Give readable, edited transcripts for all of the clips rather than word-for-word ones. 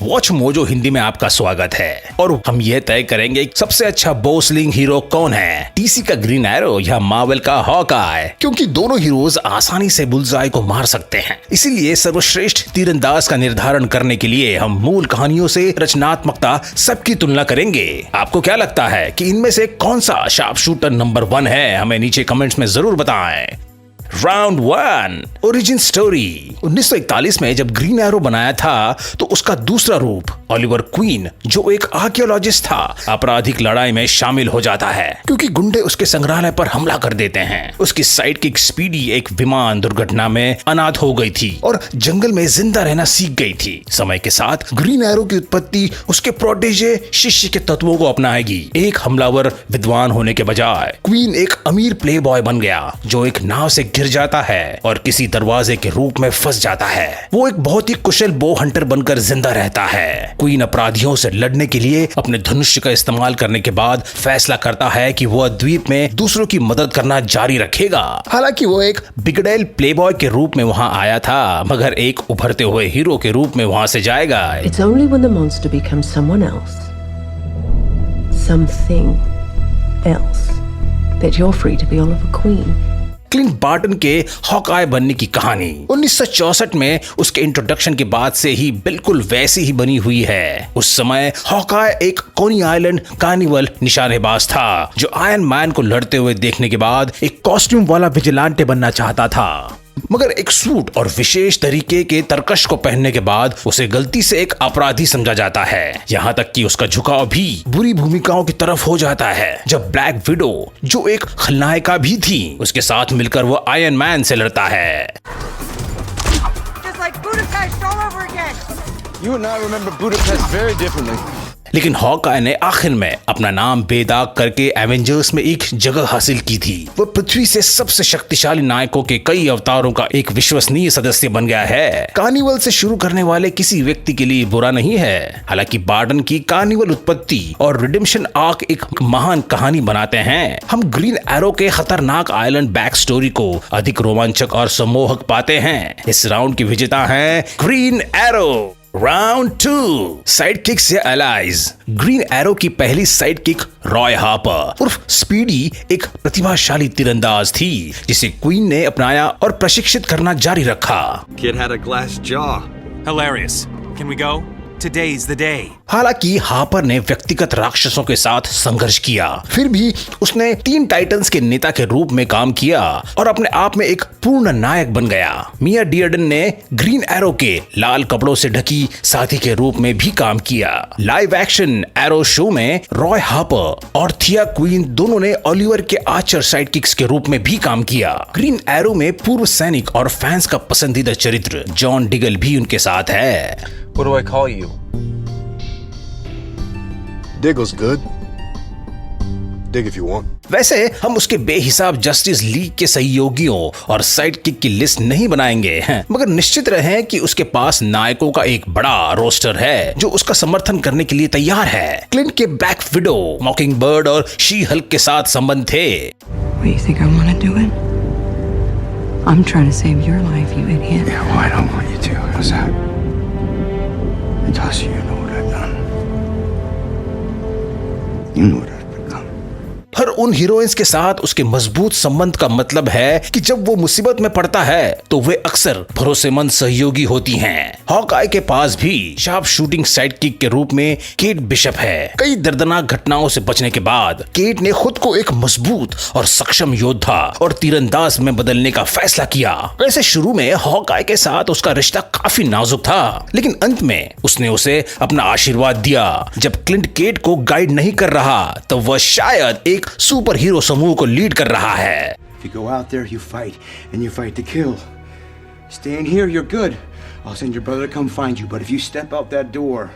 Watch mojo Hindi में आपका स्वागत है और हम यह तय करेंगे सबसे अच्छा बोसलिंग हीरो कौन है, डीसी का ग्रीन एरो या मार्वल का हॉकाई, क्योंकि दोनों हीरोज आसानी से बुलजाई को मार सकते हैं। इसीलिए सर्वश्रेष्ठ तीरंदाज का निर्धारण करने के लिए हम मूल कहानियों से रचनात्मकता सबकी तुलना करेंगे। आपको क्या लगता है कि इनमें से कौन सा शार्प शूटर नंबर 1 है? हमें नीचे कमेंट्स में जरूर बताएं। Round 1, origin story. 1941 में जब ग्रीन एरो बनाया था तो उसका दूसरा रूप ओलिवर क्वीन, जो एक आर्कियोलॉजिस्ट था, आपराधिक लड़ाई में शामिल हो जाता है क्योंकि गुंडे उसके संग्रहालय पर हमला कर देते हैं। उसकी साइडकिक स्पीडी एक विमान दुर्घटना में अनाथ हो गई थी और जंगल में जिंदा रहना सीख गई थी। समय के साथ ग्रीन एरो की उत्पत्ति उसके प्रोटेजे शिष्य के तत्वों को अपनाएगी। एक हमलावर विद्वान होने के बजाय क्वीन एक अमीर प्ले बॉय बन गया जो एक नाव से गिर जाता है और किसी दरवाजे के रूप में फंस जाता है। वो एक बहुत ही कुशल बो हंटर बनकर जिंदा रहता है। क्वीन अपराधियों से लड़ने के लिए अपने धनुष का इस्तेमाल करने के बाद फैसला करता है कि वह द्वीप में दूसरों की मदद करना जारी रखेगा। हालांकि वो एक बिगड़ेल प्लेबॉय के रूप में वहां आया था, मगर एक उभरते हुए हीरो के रूप में वहां से जाएगा। It's only when the monster becomes someone else, something else, that you're free to be Oliver Queen. Clint Barton के हॉकाई बनने की कहानी 1964 में उसके इंट्रोडक्शन के बाद से ही बिल्कुल वैसी ही बनी हुई है। उस समय हॉकाई एक कोनी आइलैंड कार्निवल निशानेबाज था जो आयरन मैन को लड़ते हुए देखने के बाद एक कॉस्ट्यूम वाला विजिलेंटे बनना चाहता था, मगर एक सूट और विशेष तरीके के तरकश को पहनने के बाद उसे गलती से एक अपराधी समझा जाता है। यहाँ तक कि उसका झुकाव भी बुरी भूमिकाओं की तरफ हो जाता है। जब ब्लैक विडो, जो एक खलनायिका भी थी, उसके साथ मिलकर वो आयरन मैन से लड़ता है। लेकिन हॉकाई ने आखिर में अपना नाम बेदाग करके एवेंजर्स में एक जगह हासिल की थी। वो पृथ्वी से सबसे शक्तिशाली नायकों के कई अवतारों का एक विश्वसनीय सदस्य बन गया है। कार्निवल से शुरू करने वाले किसी व्यक्ति के लिए बुरा नहीं है। हालांकि बार्टन की कार्निवल उत्पत्ति और रिडेम्पशन आर्क एक महान कहानी बनाते हैं। हम ग्रीन एरो के खतरनाक आइलैंड बैक स्टोरी को अधिक रोमांचक और सम्मोहक पाते हैं। इस राउंड की विजेता है green arrow. Round 2, side kicks या एलाइज। ग्रीन एरो की पहली साइड किक रॉय हार्पर उर्फ स्पीडी एक प्रतिभाशाली तीरंदाज थी जिसे क्वीन ने अपनाया और प्रशिक्षित करना जारी रखा। Kid had a glass jaw. Hilarious. Can we go? Today's the day. हालांकि हार्पर ने व्यक्तिगत राक्षसों के साथ संघर्ष किया, फिर भी उसने टीन टाइटंस के नेता के रूप में काम किया और अपने आप में एक पूर्ण नायक बन गया। मिया डियर्डन ने ग्रीन एरो के लाल कपड़ों से ढकी साथी के रूप में भी काम किया। लाइव एक्शन एरो शो में रॉय हार्पर और थिया क्वीन दोनों ने ओलिवर के आर्चर साइडकिक्स के रूप में भी काम किया। ग्रीन एरो में पूर्व सैनिक और फैंस का पसंदीदा चरित्र जॉन डिगल भी उनके साथ है। What do I call you? Diggle's good. Dig if you want. वैसे हम उसके बेहिसाब जस्टिस लीग के सहयोगियों और साइड किक की लिस्ट नहीं बनाएंगे, मगर निश्चित रहें कि उसके पास नायकों का एक बड़ा रोस्टर है जो उसका समर्थन करने के लिए तैयार है। क्लिंट के ब्लैक विडो, मॉकिंग बर्ड और शी हल्क के साथ संबंध थे। What, you think I want to do it? I'm trying to save your life, you idiot. Yeah, well, I don't want you to. How's that? Natasha, you know what I've done. You know what I've become. हर उन heroines के साथ उसके मजबूत संबंध का मतलब है कि जब वो मुसीबत में पड़ता है तो वे अक्सर भरोसेमंद सहयोगी होती हैं। हॉकाई के पास भी शार्प शूटिंग साइड किक के रूप में केट बिशप है। कई दर्दनाक घटनाओं से बचने के बाद केट ने खुद को एक मजबूत और सक्षम योद्धा और तीरंदाज में बदलने का फैसला किया। वैसे शुरू में हॉकाई के साथ उसका रिश्ता काफी नाजुक था, लेकिन अंत में उसने उसे अपना आशीर्वाद दिया। जब क्लिंट केट को गाइड नहीं कर रहा तो वह शायद एक सुपर हीरो समूह को लीड कर रहा है। If you go out there, you fight, and you fight to kill. Staying here, you're good. I'll send your brother to come find you, but if you step out that door,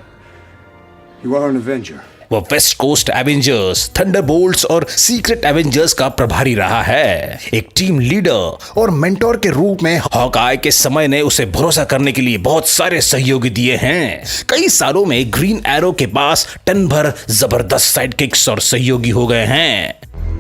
you are an Avenger. वो west coast Avengers, Thunderbolts और secret Avengers का प्रभारी रहा है। एक team leader और mentor के रूप में हॉकाई के समय ने उसे भरोसा करने के लिए बहुत सारे सहयोगी दिए हैं। कई सालों में ग्रीन एरो के पास टन भर जबरदस्त साइडकिक्स और सहयोगी हो गए हैं।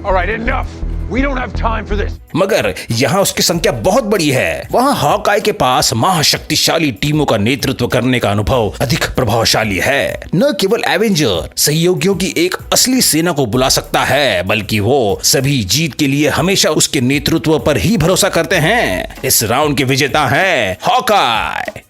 All right, enough. We don't have time for this. मगर यहाँ उसकी संख्या बहुत बड़ी है। वहाँ हॉकाई के पास महाशक्तिशाली टीमों का नेतृत्व करने का अनुभव अधिक प्रभावशाली है। न केवल एवेंजर सहयोगियों की एक असली सेना को बुला सकता है, बल्कि वो सभी जीत के लिए हमेशा उसके नेतृत्व पर ही भरोसा करते हैं। इस राउंड के विजेता हैं हॉकाई।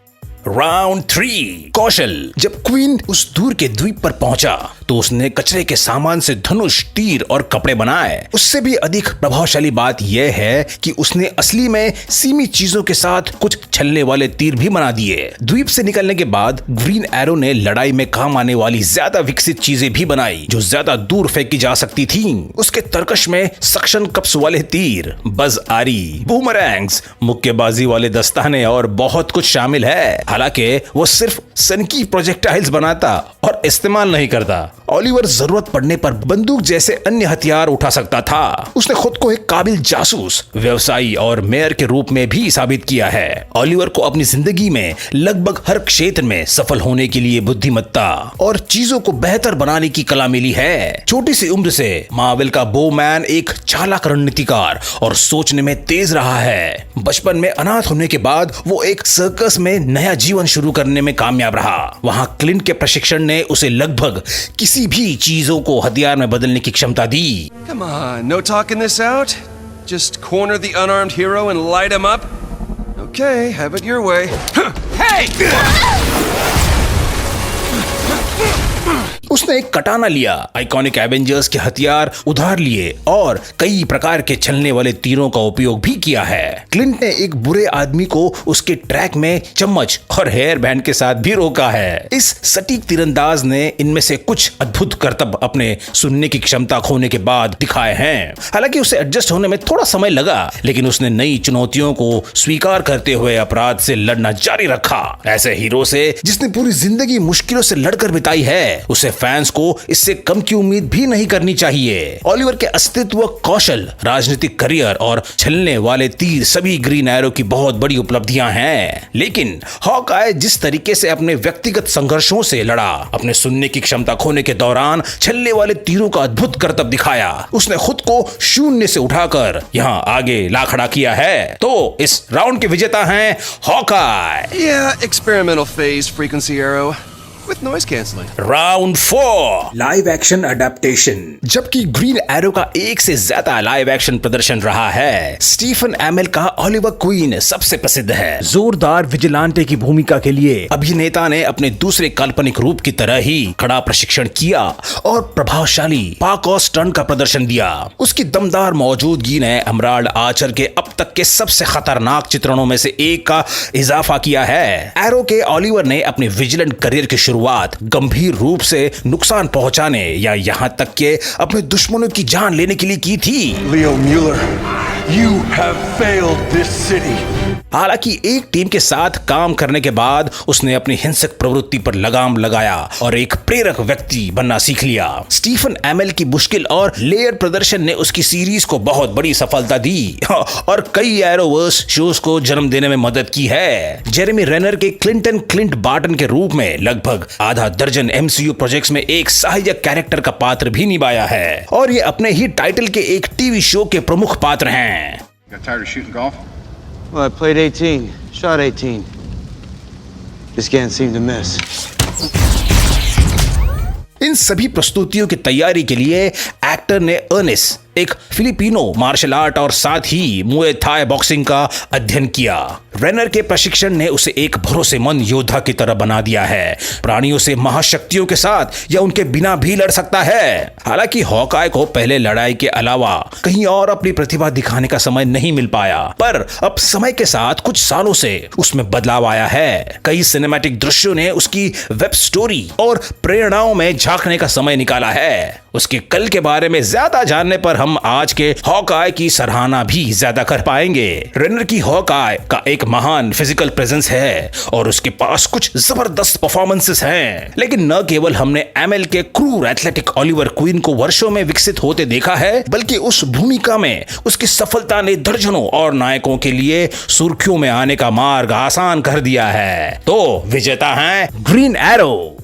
राउंड 3 कौशल। जब क्वीन उस दूर के द्वीप पर पहुंचा तो उसने कचरे के सामान से धनुष, तीर और कपड़े बनाए। उससे भी अधिक प्रभावशाली बात यह है कि उसने असली में सीमित चीजों के साथ कुछ छलने वाले तीर भी बना दिए। द्वीप से निकलने के बाद ग्रीन एरो ने लड़ाई में काम आने वाली ज्यादा विकसित चीजें भी बनाई जो ज्यादा दूर फेंकी जा सकती थीं। उसके तरकश में सक्शन कप्स वाले तीर, बज आरी, बूमरैंग्स, मुक्केबाजी वाले दस्ताने और बहुत कुछ शामिल है। हालांकि वो सिर्फ सनकी प्रोजेक्टाइल्स बनाता और इस्तेमाल नहीं करता। ओलिवर जरूरत पड़ने पर बंदूक जैसे अन्य हथियार उठा सकता था। उसने खुद को एक काबिल जासूस, व्यवसायी और मेयर के रूप में भी साबित किया है। ओलिवर को अपनी जिंदगी में लगभग हर क्षेत्र में सफल होने के लिए बुद्धिमत्ता और चीजों को बेहतर बनाने की कला मिली है। छोटी सी उम्र से मार्वल का बोमैन एक चालाक रणनीतिकार और सोचने में तेज रहा है। बचपन में अनाथ होने के बाद वो एक सर्कस में नया जीवन शुरू करने में कामयाब रहा। वहां क्लिंट के प्रशिक्षण ने उसे लगभग किसी भी चीजों को हथियार में बदलने की क्षमता दी। Come on, no talking this out? Just corner the unarmed hero and light him up? Okay, have it your way. उसने एक कटाना लिया, आइकॉनिक एवेंजर्स के हथियार उधार लिए और कई प्रकार के छलने वाले तीरों का उपयोग भी किया है। क्लिंट ने एक बुरे आदमी को उसके ट्रैक में चम्मच और हेयर बैंड के साथ भी रोका है। इस सटीक तीरंदाज ने इनमें से कुछ अद्भुत करतब अपने सुनने की क्षमता खोने के बाद दिखाए हैं। हालांकि उसे एडजस्ट होने में थोड़ा समय लगा, लेकिन उसने नई चुनौतियों को स्वीकार करते हुए अपराध से लड़ना जारी रखा। ऐसे हीरो से जिसने पूरी जिंदगी मुश्किलों से लड़कर बिताई है, उसे फैंस को इससे कम की उम्मीद भी नहीं करनी चाहिए। ओलिवर के अस्तित्व, कौशल, राजनीतिक करियर और छलने वाले तीर सभी ग्रीन एरो की बहुत बड़ी उपलब्धियां हैं। लेकिन हॉकाई जिस तरीके से अपने व्यक्तिगत संघर्षों से लड़ा, अपने सुनने की क्षमता खोने के दौरान छलने वाले तीरों का अद्भुत करतब दिखाया, उसने खुद को शून्य से उठाकर यहां आगे ला खड़ा किया है। तो इस राउंड के विजेता हैं Hawkeye. Yeah, experimental phase frequency arrow. With noise cancelling. Round 4 live action adaptation. जबकि ग्रीन एरो का एक से ज्यादा लाइव एक्शन प्रदर्शन रहा है, स्टीफन एमेल का ओलिवर क्वीन सबसे प्रसिद्ध है। जोरदार विजिलेंटे की भूमिका के लिए अभिनेता ने अपने दूसरे काल्पनिक रूप की तरह ही कड़ा प्रशिक्षण किया और प्रभावशाली पार्कोर स्टंट का प्रदर्शन दिया। उसकी दमदार मौजूदगी ने एमराल्ड आर्चर के अब तक के सबसे खतरनाक चित्रणों में से एक का इजाफा किया है। एरो के ओलिवर ने अपने विजिलेंट करियर की शुरुआत गंभीर रूप से नुकसान पहुंचाने या यहां तक के अपने दुश्मनों की जान लेने के लिए की थी। Leo Mueller, you have failed this city. हालांकि एक टीम के साथ काम करने के बाद उसने अपनी हिंसक प्रवृत्ति पर लगाम लगाया और एक प्रेरक व्यक्ति बनना सीख लिया। स्टीफन एमेल की मुश्किल और लेयर प्रदर्शन ने उसकी सीरीज को बहुत बड़ी सफलता दी और कई एरोवर्स शोज को जन्म देने में मदद की है। जेरेमी रेनर के क्लिंट बार्टन के रूप में लगभग आधा दर्जन MCU प्रोजेक्ट्स में एक सहायक कैरेक्टर का पात्र भी निभाया है और ये अपने ही टाइटल के एक टीवी शो के प्रमुख पात्र हैं। Got tired of shooting golf? Well, I played 18, shot 18. Just can't seem to miss. इन सभी प्रस्तुतियों की तैयारी के लिए एक्टर ने अर्नेस्ट, एक फिलिपिनो मार्शल आर्ट और साथ ही मुए थाई बॉक्सिंग का अध्ययन किया। रेनर के प्रशिक्षण ने उसे एक भरोसेमंद योद्धा की तरह बना दिया है। प्राणियों से महाशक्तियों के साथ या उनके बिना भी लड़ सकता है। हालांकि हॉकाई को पहले लड़ाई के अलावा कहीं और अपनी प्रतिभा दिखाने का समय नहीं मिल पाया, पर अब समय के साथ कुछ सालों से उसमें बदलाव आया है। कई सिनेमैटिक दृश्यों ने उसकी वेब स्टोरी और प्रेरणाओं में झांकने का समय निकाला है। उसके कल के बारे में ज्यादा जानने पर हम आज के हॉकाई की सराहना भी ज्यादा कर पाएंगे। रेनर की हॉकाई का एक महान फिजिकल प्रेजेंस है और उसके पास कुछ जबरदस्त परफॉर्मेंसेस हैं। लेकिन न केवल हमने एमएल के क्रूर एथलेटिक ओलिवर क्वीन को वर्षों में विकसित होते देखा है, बल्कि उस भूमिका में उसकी सफलता ने दर्जनों और नायकों के लिए सुर्खियों में आने का मार्ग आसान कर दिया है। तो विजेता हैं green arrow.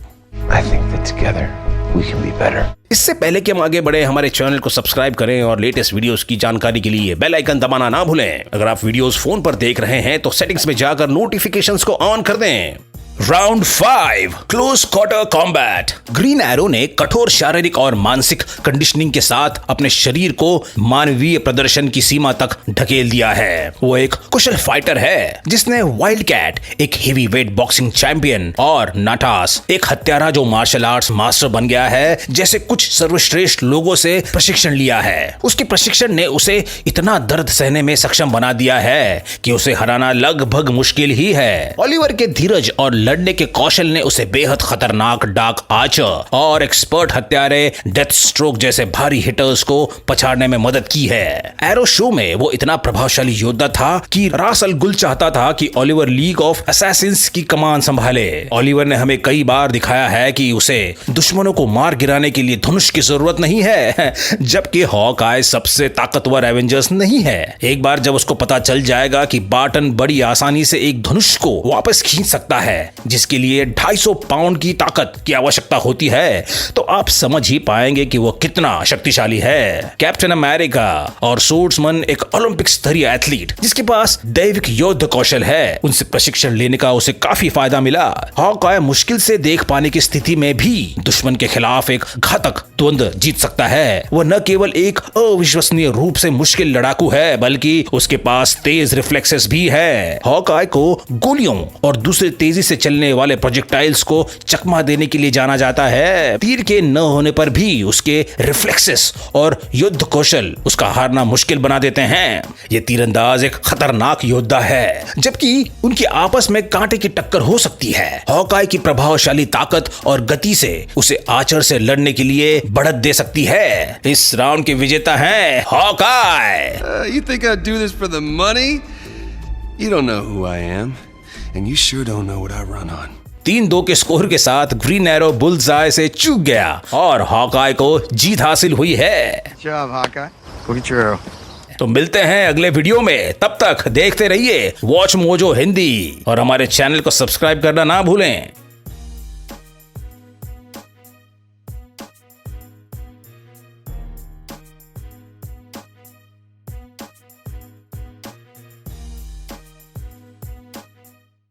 I think that together we can be better. इससे पहले कि हम आगे बढ़े, हमारे चैनल को सब्सक्राइब करें और लेटेस्ट वीडियोस की जानकारी के लिए बेल आइकन दबाना ना भूलें। अगर आप वीडियोस फोन पर देख रहे हैं तो सेटिंग्स में जाकर नोटिफिकेशंस को ऑन कर दें। Round 5 close quarter combat. Green arrow ने कठोर शारीरिक और मानसिक कंडीशनिंग के साथ अपने शरीर को मानवीय प्रदर्शन की सीमा तक ढकेल दिया है। वो एक कुशल फाइटर है जिसने वाइल्ड कैट, एक हेवी वेट बॉक्सिंग चैंपियन, और नाटास, एक हत्यारा जो मार्शल आर्ट्स मास्टर बन गया है, जैसे कुछ सर्वश्रेष्ठ लोगों से प्रशिक्षण लिया है। उसके प्रशिक्षण ने उसे इतना दर्द सहने में सक्षम बना दिया है कि उसे हराना लगभग मुश्किल ही है। ओलिवर के धीरज और लड़ने के कौशल ने उसे बेहद खतरनाक डार्क आर्चर और एक्सपर्ट हत्यारे डेथ स्ट्रोक जैसे भारी हिटर्स को पछाड़ने में मदद की है। एरो शो में वो इतना प्रभावशाली योद्धा था कि रास अल गुल चाहता था कि ओलिवर लीग ऑफ असैसिन्स की कमान संभाले। ओलिवर ने हमें कई बार दिखाया है कि उसे दुश्मनों को मार गिराने के लिए धनुष की जरूरत नहीं है, जबकि हॉकआय सबसे ताकतवर एवेंजर्स नहीं है। एक बार जब उसको पता चल जाएगा कि बार्टन बड़ी आसानी से एक धनुष को वापस खींच सकता है जिसके लिए 250 पाउंड की ताकत की आवश्यकता होती है, तो आप समझ ही पाएंगे कि वो कितना शक्तिशाली है। कैप्टन अमेरिका और सोर्ड्समैन एक ओलंपिक स्तरीय एथलीट जिसके पास दैविक युद्ध कौशल है, उनसे प्रशिक्षण लेने का उसे काफी फायदा मिला। हॉकआय मुश्किल से देख पाने की स्थिति में भी दुश्मन के खिलाफ एक घातक द्वंद्व जीत सकता है। वह न केवल एक अविश्वसनीय रूप से मुश्किल लड़ाकू है, बल्कि उसके पास तेज रिफ्लेक्सेस भी है। हॉकआय को गोलियों और दूसरे तेजी से चलने वाले प्रोजेक्टाइल्स को चकमा देने के लिए जाना जाता है। तीर के न होने पर भी उसके रिफ्लेक्सेस और युद्ध कौशल उसका हारना मुश्किल बना देते हैं। ये तीरंदाज एक खतरनाक योद्धा है, जबकि उनकी आपस में कांटे की टक्कर हो सकती है। हॉकआय की प्रभावशाली ताकत और गति से उसे आर्चर से लड़ने के लिए बढ़त दे सकती है। इस राउंड के विजेता हैं हॉकआय। You think I'd do this for the money? You don't know who I am, and you sure don't know what I run on. 3-2 के स्कोर के साथ ग्रीन एरो बुल्सआय से चूक गया और हॉकआय को जीत हासिल हुई है। Good job, Hawkeye. Go get your arrow. तो मिलते हैं अगले वीडियो में, तब तक देखते रहिए वॉच मोजो हिंदी और हमारे चैनल को सब्सक्राइब करना ना भूलें।